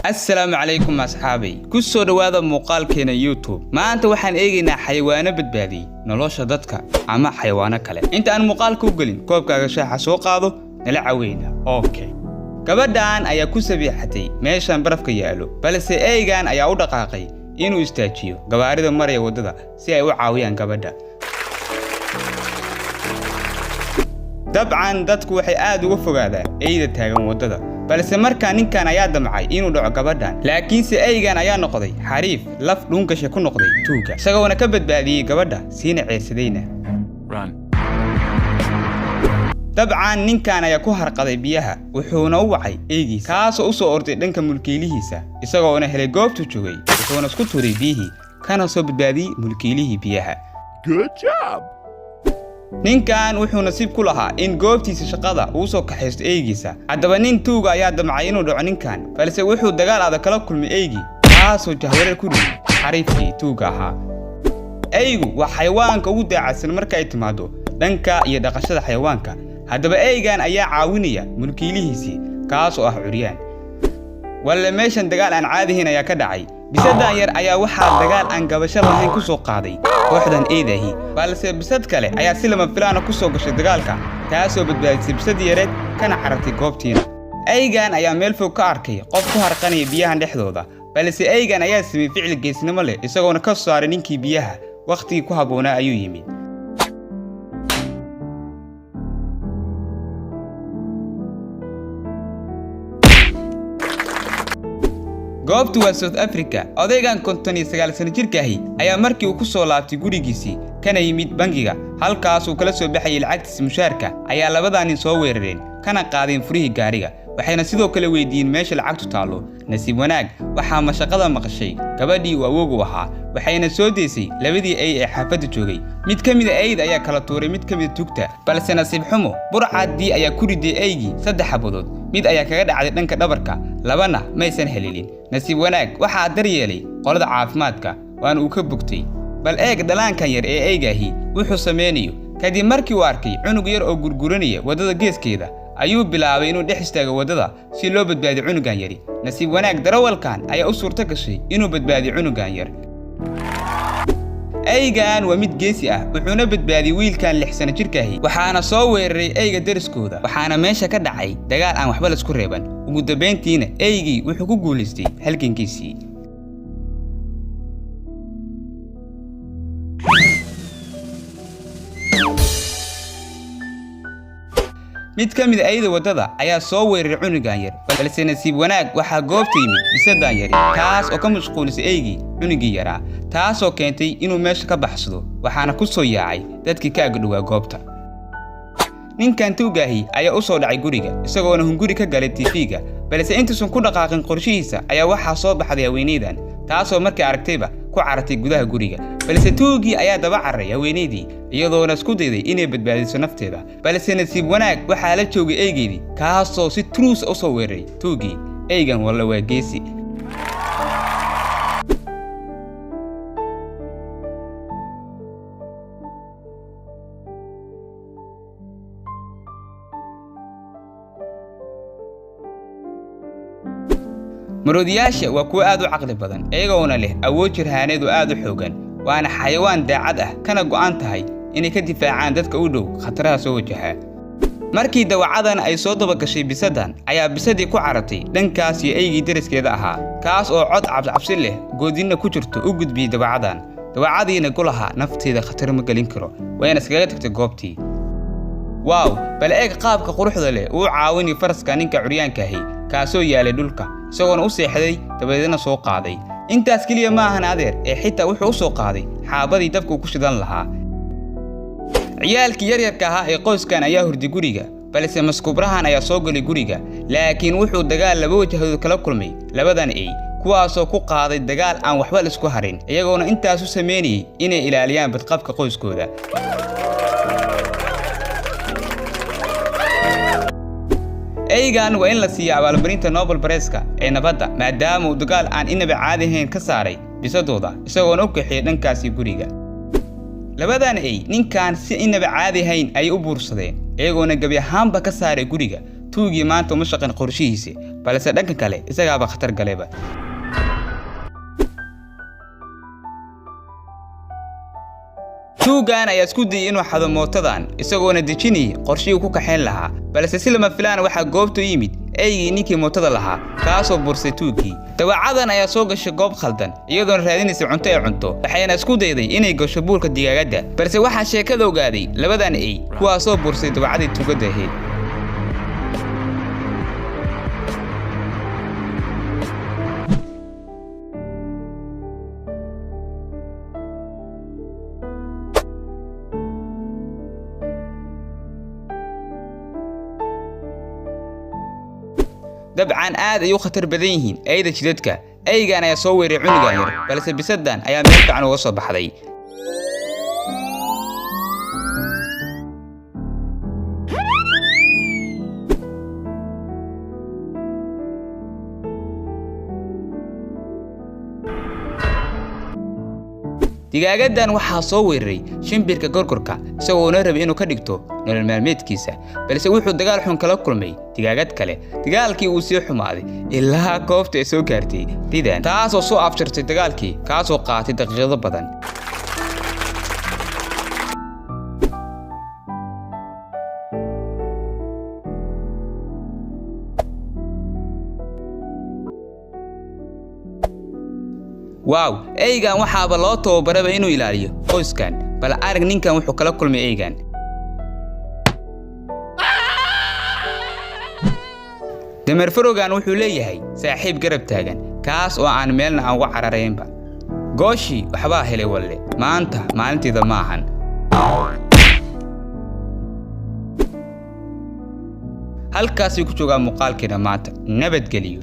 السلام عليكم أصحابي كسو دوادا muuqaalkeena YouTube maanta waxaan eegaynaa xayawaano badbaadi nolosha dadka ama xayawaano kale inta aan muuqaalka u galin koobkaaga shaaxa soo qaado nala caweyna okay gabadhan ayaa ku sabiixatay meeshan barafka yaalo balse eegan ayaa u dhaqaaqay inuu istaajiyo gawaarida maraya wadada si ay u caawiyaan gabadha dabcan dadku waxay aad uga fogaadaan eeyda taagan wadada balse markaa ninkan ayaa damcay inuu dhaco gabadhan laakiin si eeygan ayaa noqday xariif laf dhungasha ku noqday tuuga isagoo ka badbaadiyay gabadha siina ceesadayna dabcan ninkan ayaa ku harqaday biyaha wuxuuna u wacay eeygiisa kaasoo u soo orday dhanka mulkiilihiisa isagoo helay goobtu joogay wuxuuna isku tuuray biyihii kana soo badbaadiyay mulkiilihii biyaha Good job! ninkan wuxuu nasiib ku lahaa in goobtiisa shaqada uu soo kaxaysto eeygiisa haddaba nin tuuga ayaa damcay inuu dhaco ninkan balse wuxuu dagaal adag kala kulmay eeygi kaasoo jahwareer ku dhigay xariifkii tuuga ahaa eeygu waa xayawaanka ugu daacadsan marka ay timaado dhanka iyo dhaqashada xayawaanka haddaba eeygan ayaa caawinaya mulkiilihiisii kaasoo ah curyaan walla meeshan dagaal aan caadihin ayaa ka dhacay bisadan yar ayaa waxaa dagaal aan gabasho lahayn ku soo qaaday kooxdan eedahi balse bisad kale ayaa si lama filaan ku soo gashay dagaalka taasoo badbaadisay bisadii yareed kana carartay goobtiina eeygan ayaa meel fog ka arkay qof ku harqanaya biyahan dhexdooda balse eeygan ayaa sameeyay ficil geesnimo leh isagoo ka saaray ninkii biyaha waqtigii ku haboonaa ayuu yimid goobtu waa South Africa odaygan 59 sano jirkaahi ayaa markii uu ku soo laabtay gurigiisii kana yimid bangiga halkaas uu kala soo baxay lacagtiisa mushaarka ayaa labadan nin soo weerareen kana qaadeen furihii gaariga waxayna sidoo kale weydiin meesha lacagtu taalo nasiib wanaag waxa mashaqada maqashay gabadhii uu awoog u ahaa waxayna soo deysay labadii ay ee xaafadda joogay mid kamid ah eeyda ayaa kala tuuray mid kamid tugta balse nasiib xumo burcadii ayaa ku riday eeygi 3 xabadood mid ayaa kaga dhacday dhanka dhabarka labana maysan helilin nasiib wanaag waxa daryeelay qolada caafimaadka waan uu ka bogtay bal eeg dhalaankan yar ee eeygahi wuxuu sameeyo kadib markii uu arkay cunug yar oo gurguranaya wadada geeskeeda ayuu bilaabay inuu dhex istaago wadada si loo badbaadiyo cunugan yari nasiib wanaag darawalkan ayaa u suurta gashay inuu badbaadiyo cunugan yar eeygan waa mid geesi ah wuxuuna badbaadiyay wiilkan 6 sano jirkaahi waxaana soo weeraray eeyga dariskooda waxaana meesha ka dhacay dagaal aan waxba la isku reeban ugu dambeyntiina eeygii wuxuu ku guuleystay halgankiisii mid kamid ah eeyda wadada ayaa soo weeraray cunugan yar balse nasiib wanaag waxa goobta yimid bisadan yar taas oo ka mashquulisay eeygii cunugii yaraa taasoo keentay inuu meesha ka baxsado waxaana ku soo yaacay dadkii ka agdhawaa goobta ninkan tuugaahi ayaa u soo dhacay guriga isagoo hunguri ka galay TV-ga balse intuusan ku dhaqaaqin qorshihiisa ayaa waxa soo baxday haweeneydan taasoo markii aragtayba ku carartay gudaha guriga balse tuugii ayaa daba carray haweeneydii iyadoona isku dayday inay badbaadiso nafteeda balse nasiib wanaag waxaa la joogay eeygeedii kaasoo si truus u soo weeraray tuugii eeygan walla waa geesi maroodiyaasha waa kuwa aad u caqli badan iyagoona leh awood jirhaaneed oo aad u xoogan waana xayawaan daacad ah kana go'an tahay inay ka difaacaan dadka u dhow khataraha soo wajaha markii dawacadan ay soo daba gashay bisadan ayaa bisadii ku carartay dhankaas iyo eeygii dariskeeda ahaa kaas oo cod cabsi leh goodina ku jirto u gudbiyay dawacadan dawacadiina golaha nafteeda khatar ma galin karo wayna iskaga tagtay goobtii waaw bal eeg qaabka quruxda leh uu caawinay faraska ninka curyaankaahi kaasoo yaalay dhulka isagoona u seexday dabadeedna soo qaaday intaas kaliya ma ahan adeer ee xitaa wuxuu u soo qaaday xaabadii dabka ku shidan lahaa ciyaalkii yaryarka ahaa ee qoyskan ayaa hurday guriga balse maskubrahan ayaa soo galay guriga laakiin wuxuu dagaal laba wajahood kala kulmay labadan eey kuwaasoo ku qaaday dagaal aan waxba la isku harin iyagoona intaas u sameeyay inay ilaaliyaan badqabka qoyskooda eeygan waa in la siiyo abaalmarinta Nobel Prize-ka ee nabadda maadaama uu dagaal aan inaba caadi ahayn ka saaray bisadooda isagoona u kaxeeyay dhankaasi guriga labadan eey ninkan si inaba caadi ahayn ay u buursadeen iyagoona gabi ahaanba ka saaray guriga tuugii maanta uma shaqan qorshihiisa balse dhanka kale isagaaba khatar galeba. tuugan ayaa isku dayay inuu xado mootadan isagoona dejinayay qorshihii ku kaxayn lahaa, balse si lama filaan waxaa goobta yimid eygii ninkii mootada lahaa kaasoo bursay tuugii. dawacadan ayaa soo gashay goob khaldan iyadoona raadinaysa cunto ay cunto, waxayna isku dayday inay gasho buulka digaagadda, balse waxaa sheekada ogaaday labadan ey kuwaasoo bursay dawacadii tuugada ahayd. dabcan aad ay u khatar badan yihiin eeyda jidadka. eygan ayaa soo weeray cunugan yar, balse bisadan ayaa meel fiican uga soo baxday. digaagaddan waxaa soo weeraray shimbirka gorgorka isagoona rabay inuu ka dhigto nolol maalmeedkiisa, balse wuxuu dagaal xun kala kulmay digaagad kale. dagaalkii uu sii xumaaday ilaa goobta ay soo gaartay ridan, taasoo soo afjartay dagaalkii kaasoo qaatay daqiiqado badan. waaw, eygan waxaaba loo tababaraba inuu ilaaliyo qoyskan, bal arag ninkan wuxuu kala kulmay eygan. dameer farowgan wuxuu leeyahay saaxiib garab taagan kaas oo aan meelna aan uga cararaynba. gooshii waxbaa helay walle, maanta maalinteeda ma ahan. halkaasay ku joogaa muuqaalkeena maanta. nabadgeliyo.